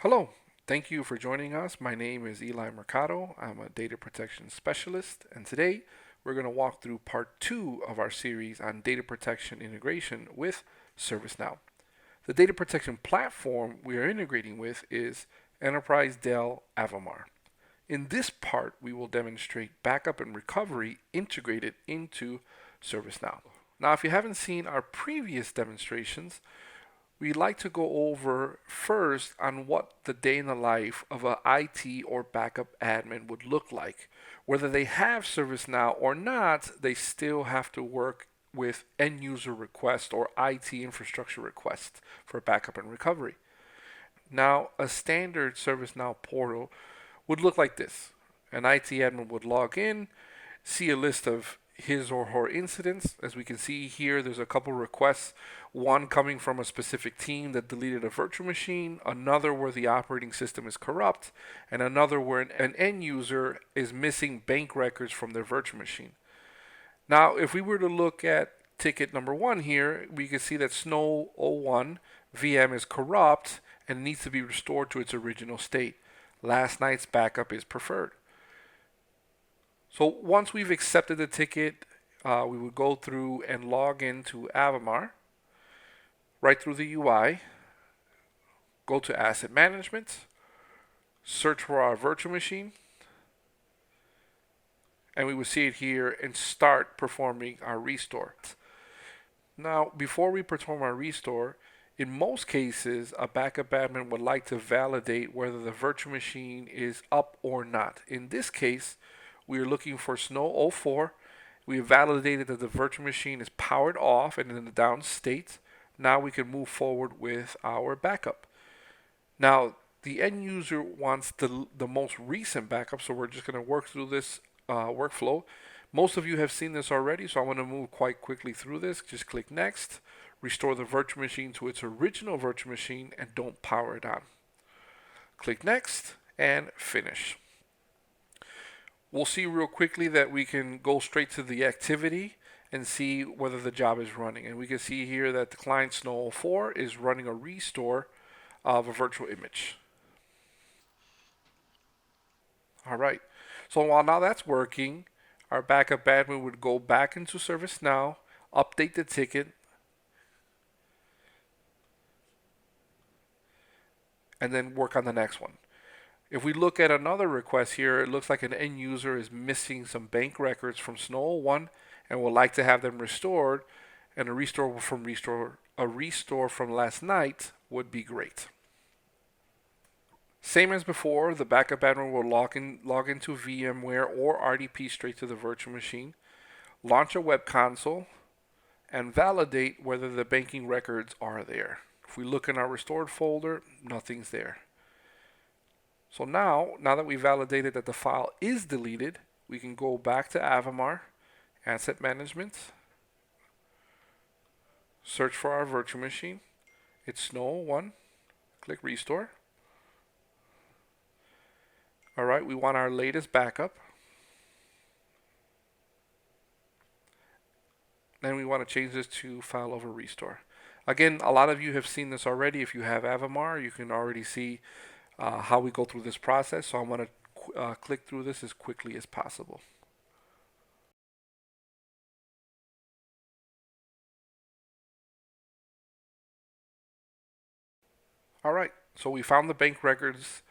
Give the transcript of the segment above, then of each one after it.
Hello, thank you for joining us. My name is Eli Mercado. I'm a data protection specialist, and today we're going to walk through part two of our series on data protection integration with ServiceNow. The data protection platform we are integrating with is Enterprise Dell Avamar. In this part, we will demonstrate backup and recovery integrated into ServiceNow. Now, if you haven't seen our previous demonstrations, we'd like to go over first on what the day in the life of an IT or backup admin would look like. Whether they have ServiceNow or not, they still have to work with end user requests or IT infrastructure requests for backup and recovery. Now, a standard ServiceNow portal would look like this. An IT admin would log in, see a list of his or her incidents. As we can see here, there's a couple requests, one coming from a specific team that deleted a virtual machine, another where the operating system is corrupt, and another where an end user is missing bank records from their virtual machine. Now, if we were to look at ticket number one here, we can see that Snow 01 VM is corrupt and needs to be restored to its original state. Last night's backup is preferred. So once we've accepted the ticket, we would go through and log into Avamar, right through the UI, go to Asset Management, search for our virtual machine, and we would see it here and start performing our restore. Now, before we perform our restore, in most cases, a backup admin would like to validate whether the virtual machine is up or not. In this case, we are looking for Snow 04. We have validated that the virtual machine is powered off and in the down state. Now we can move forward with our backup. Now, the end user wants the most recent backup, so we're just going to work through this workflow. Most of you have seen this already, so I want to move quite quickly through this. Just click Next, restore the virtual machine to its original virtual machine, and don't power it on. Click Next and Finish. We'll see real quickly that we can go straight to the activity and see whether the job is running. And we can see here that the client Snow 04 is running a restore of a virtual image. All right. So while now that's working, our backup admin would go back into ServiceNow, update the ticket, and then work on the next one. If we look at another request here, it looks like an end user is missing some bank records from Snow 01 and would like to have them restored, and a restore from last night would be great. Same as before, the backup admin will log into VMware or RDP straight to the virtual machine, launch a web console, and validate whether the banking records are there. If we look in our restored folder, nothing's there. So now that we validated that the file is deleted, we can go back to Avamar, Asset Management, search for our virtual machine. It's Snow 01. Click Restore. All right, we want our latest backup. Then we want to change this to File over Restore. Again, a lot of you have seen this already. If you have Avamar, you can already see how we go through this process. So I'm going to click through this as quickly as possible. All right, so we found the bank records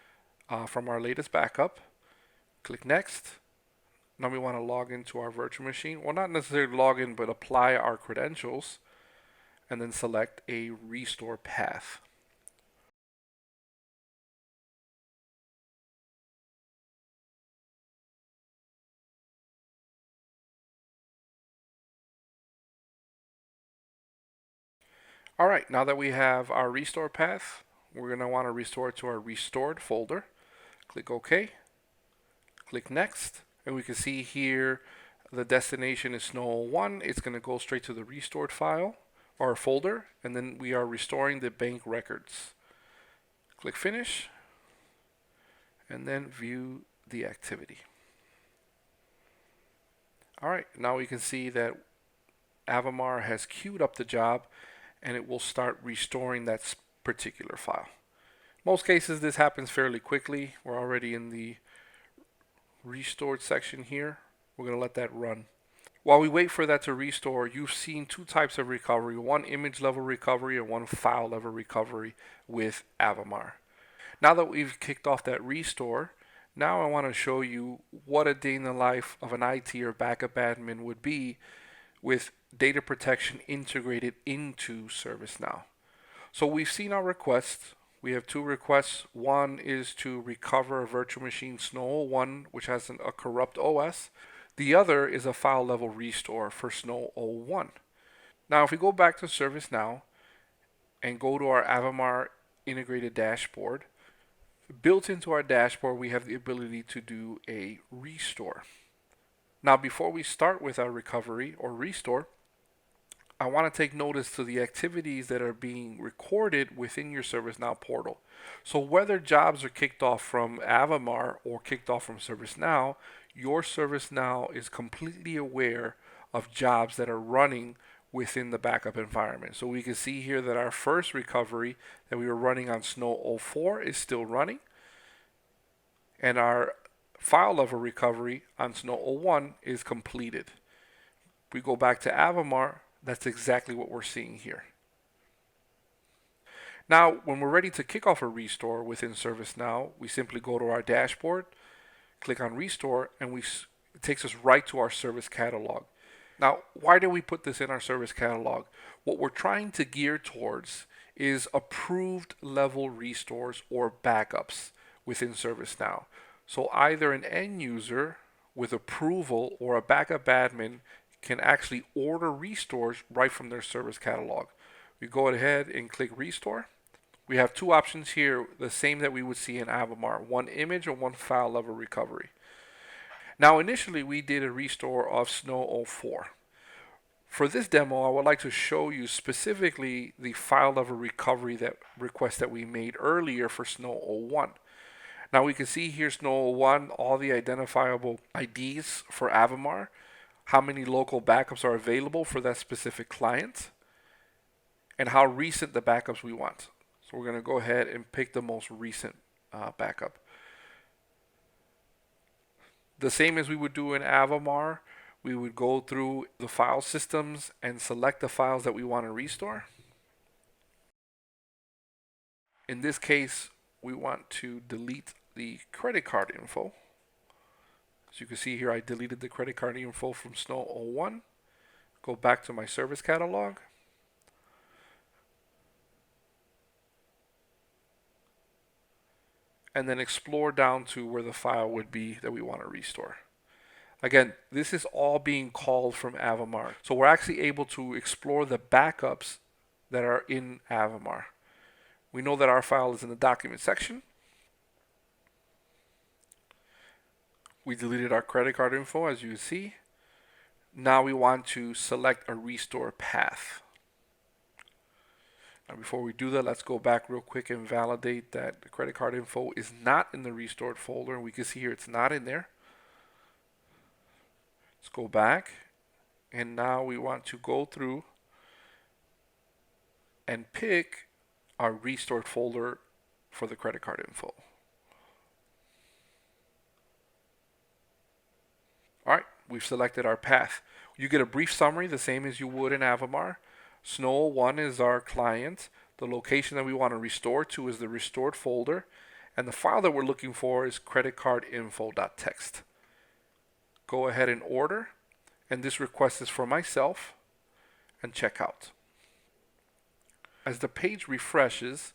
from our latest backup. Click Next. Now we want to log into our virtual machine. Well, not necessarily log in, but apply our credentials, and then select a restore path. All right, now that we have our restore path, we're going to want to restore it to our restored folder. Click OK. Click Next, and we can see here the destination is Snow 01. It's going to go straight to the restored file or folder, and then we are restoring the bank records. Click Finish, and then view the activity. All right, now we can see that Avamar has queued up the job, and it will start restoring that particular file. Most cases this happens fairly quickly. We're already in the restored section here. We're going to let that run. While we wait for that to restore, you've seen two types of recovery, one image level recovery and one file level recovery with Avamar. Now that we've kicked off that restore, now I want to show you what a day in the life of an IT or backup admin would be with data protection integrated into ServiceNow. So we've seen our requests. We have two requests. One is to recover a virtual machine Snow 01, which has a corrupt OS. The other is a file level restore for Snow 01. Now, if we go back to ServiceNow and go to our Avamar integrated dashboard, built into our dashboard, we have the ability to do a restore. Now, before we start with our recovery or restore, I want to take notice to the activities that are being recorded within your ServiceNow portal. So whether jobs are kicked off from Avamar or kicked off from ServiceNow, your ServiceNow is completely aware of jobs that are running within the backup environment. So we can see here that our first recovery that we were running on Snow 04 is still running, and our file level recovery on Snow 01 is completed. We go back to Avamar, that's exactly what we're seeing here. Now, when we're ready to kick off a restore within ServiceNow, we simply go to our dashboard, click on restore, and it takes us right to our service catalog. Now, why do we put this in our service catalog? What we're trying to gear towards is approved level restores or backups within ServiceNow. So either an end user with approval or a backup admin can actually order restores right from their service catalog. We go ahead and click restore. We have two options here, the same that we would see in Avamar, one image or one file level recovery. Now initially we did a restore of Snow 04. For this demo, I would like to show you specifically the file level recovery request that we made earlier for Snow 01. Now we can see here Snow 01, all the identifiable IDs for Avamar, how many local backups are available for that specific client, and how recent the backups we want. So we're going to go ahead and pick the most recent backup. The same as we would do in Avamar, we would go through the file systems and select the files that we want to restore. In this case, we want to delete the credit card info. As you can see here, I deleted the credit card info from Snow 01. Go back to my service catalog. And then explore down to where the file would be that we want to restore. Again, this is all being called from Avamar. So we're actually able to explore the backups that are in Avamar. We know that our file is in the document section. We deleted our credit card info, as you see. Now we want to select a restore path. Now before we do that, let's go back real quick and validate that the credit card info is not in the restored folder. And we can see here it's not in there. Let's go back. And now we want to go through and pick our restored folder for the credit card info. All right, we've selected our path. You get a brief summary, the same as you would in Avamar. Snow 01 is our client. The location that we want to restore to is the restored folder. And the file that we're looking for is creditcardinfo.txt. Go ahead and order. And this request is for myself. And check out. As the page refreshes,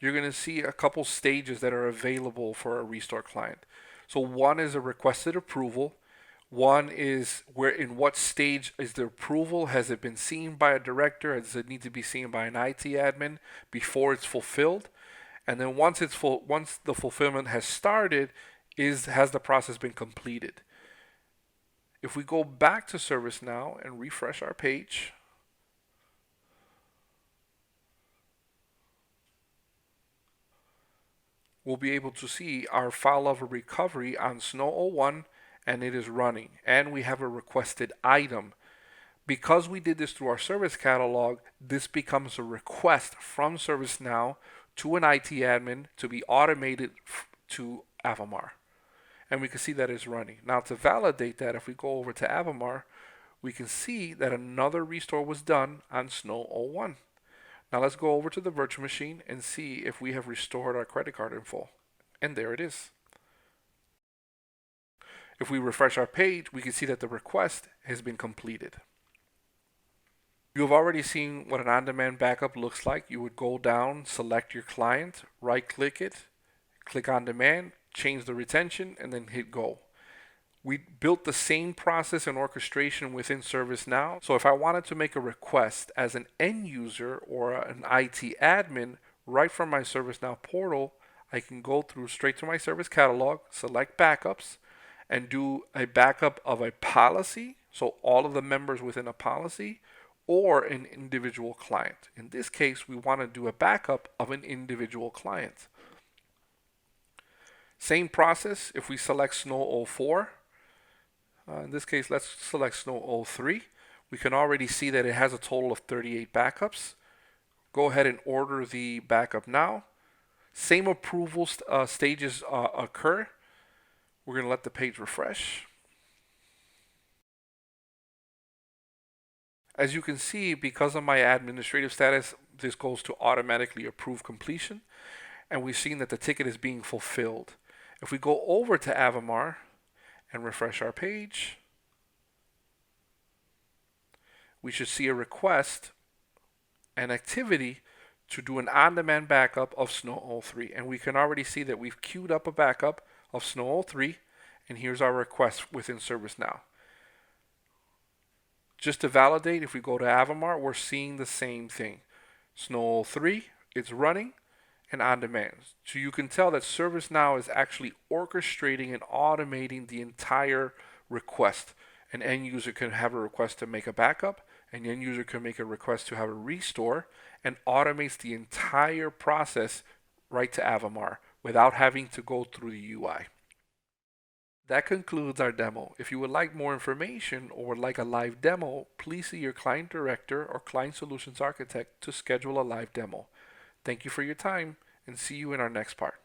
you're going to see a couple stages that are available for a restore client. So one is a requested approval. One is in what stage is the approval? Has it been seen by a director? Does it need to be seen by an IT admin before it's fulfilled? And then once the fulfillment has started, has the process been completed? If we go back to ServiceNow and refresh our page, we'll be able to see our file level recovery on Snow 01, and it is running, and we have a requested item. Because we did this through our service catalog, this becomes a request from ServiceNow to an IT admin to be automated to Avamar. And we can see that it's running. Now to validate that, if we go over to Avamar, we can see that another restore was done on Snow 01. Now let's go over to the virtual machine and see if we have restored our credit card info. And there it is. If we refresh our page, we can see that the request has been completed. You have already seen what an on-demand backup looks like. You would go down, select your client, right-click it, click on demand, change the retention, and then hit go. We built the same process and orchestration within ServiceNow. So if I wanted to make a request as an end user or an IT admin right from my ServiceNow portal, I can go through straight to my service catalog, select backups, and do a backup of a policy, so all of the members within a policy, or an individual client. In this case, we want to do a backup of an individual client. Same process if we select Snow 04. In this case, let's select Snow 03. We can already see that it has a total of 38 backups. Go ahead and order the backup now. Same approval stages occur. We're going to let the page refresh. As you can see, because of my administrative status, this goes to automatically approve completion. And we've seen that the ticket is being fulfilled. If we go over to Avamar and refresh our page, we should see a request and activity to do an on-demand backup of Snow 03. And we can already see that we've queued up a backup of Snow 03, and here's our request within ServiceNow. Just to validate, if we go to Avamar, we're seeing the same thing. Snow 03, it's running and on demand. So you can tell that ServiceNow is actually orchestrating and automating the entire request. An end user can have a request to make a backup, an end user can make a request to have a restore, and automates the entire process right to Avamar without having to go through the UI. That concludes our demo. If you would like more information or would like a live demo, please see your client director or client solutions architect to schedule a live demo. Thank you for your time and see you in our next part.